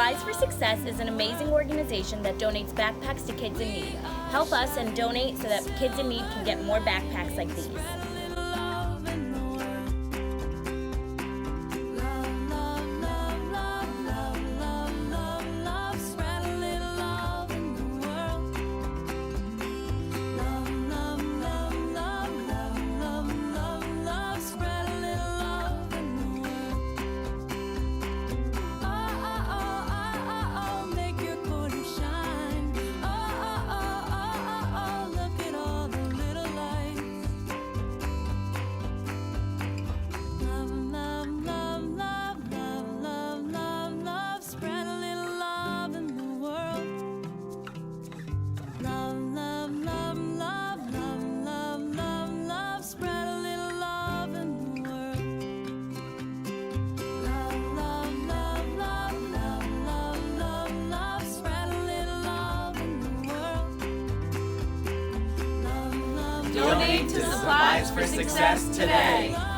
Supplies for Success is an amazing organization that donates backpacks to kids in need. Help us and donate so that kids in need can get more backpacks like these. Donate to Supplies for Success today.